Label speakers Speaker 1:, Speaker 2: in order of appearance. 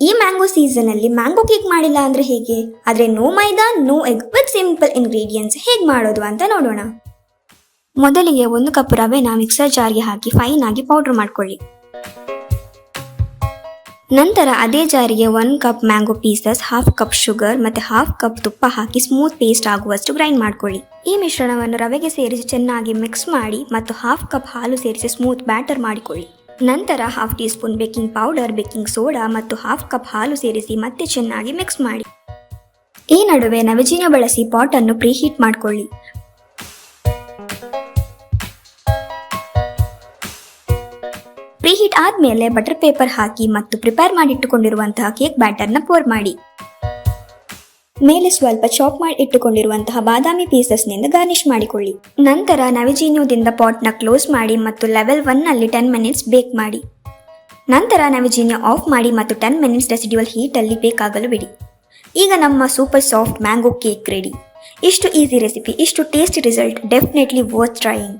Speaker 1: ಈ ಮ್ಯಾಂಗೋ ಸೀಸನಲ್ಲಿ mango cake ಮಾಡಿಲ್ಲ ಅಂದರೆ ಹೇಗೆ? ಆದರೆ no maida no egg with simple ingredients ಹೇಗೆ ಮಾಡೋದು ಅಂತ ನೋಡೋಣ. ಮೊದಲಿಗೆ 1 ಕಪ್ ರವೆನ ಮಿಕ್ಸರ್ ಜಾರ್ಗೆ ಹಾಕಿ ಫೈನ್ ಆಗಿ ಪೌಡರ್ ಮಾಡ್ಕೊಳ್ಳಿ. ನಂತರ ಅದೇ ಜಾರಿಗೆ 1 cup mango pieces, 1/2 cup sugar ಮತ್ತು 1/2 ಕಪ್ ತುಪ್ಪ ಹಾಕಿ ಸ್ಮೂತ್ ಪೇಸ್ಟ್ ಆಗುವಷ್ಟು ಗ್ರೈಂಡ್ ಮಾಡ್ಕೊಳ್ಳಿ. ಈ ಮಿಶ್ರಣವನ್ನು ರವೆಗೆ ಸೇರಿಸಿ ಚೆನ್ನಾಗಿ ಮಿಕ್ಸ್ ಮಾಡಿ ಮತ್ತು 1/2 ಕಪ್ ಹಾಲು ಸೇರಿಸಿ ಸ್ಮೂತ್ ಬ್ಯಾಟರ್ ಮಾಡಿಕೊಳ್ಳಿ. ನಂತರ 1/2 tea spoon baking powder, baking soda ಮತ್ತು 1/2 ಕಪ್ ಹಾಲು ಸೇರಿಸಿ ಮತ್ತೆ ಚೆನ್ನಾಗಿ ಮಿಕ್ಸ್ ಮಾಡಿ. ಈ ನಡುವೆ ನವಜೀನ ಬಳಸಿ ಪಾಟನ್ನು ಪ್ರೀಹೀಟ್ ಮಾಡಿಕೊಳ್ಳಿ. ಪ್ರೀಹೀಟ್ ಆದಮೇಲೆ ಬಟರ್ ಪೇಪರ್ ಹಾಕಿ ಮತ್ತು ಪ್ರಿಪೇರ್ ಮಾಡಿಟ್ಟುಕೊಂಡಿರುವಂತಹ ಕೇಕ್ ಬ್ಯಾಟರ್ನ ಪೋರ್ ಮಾಡಿ. ಮೇಲೆ ಸ್ವಲ್ಪ ಚಾಪ್ ಮಾಡಿ ಇಟ್ಟುಕೊಂಡಿರುವಂತಹ ಬಾದಾಮಿ ಪೀಸಸ್ನಿಂದ ಗಾರ್ನಿಶ್ ಮಾಡಿಕೊಳ್ಳಿ. ನಂತರ ನವಜೀನ್ಯದಿಂದ ಪಾಟ್ನ ಕ್ಲೋಸ್ ಮಾಡಿ ಮತ್ತು ಲೆವೆಲ್ 1ನಲ್ಲಿ 10 ಮಿನಿಟ್ಸ್ ಬೇಕ್ ಮಾಡಿ. ನಂತರ ನವಜೀನ್ಯ ಆಫ್ ಮಾಡಿ ಮತ್ತು 10 ಮಿನಿಟ್ಸ್ ರೆಸಿಡ್ಯೂವಲ್ ಹೀಟಲ್ಲಿ ಬೇಕಾಗಲು ಬಿಡಿ. ಈಗ ನಮ್ಮ super soft mango cake ready. ಇಷ್ಟು ಈಸಿ ರೆಸಿಪಿ, ಇಷ್ಟು tasty result, definitely worth trying.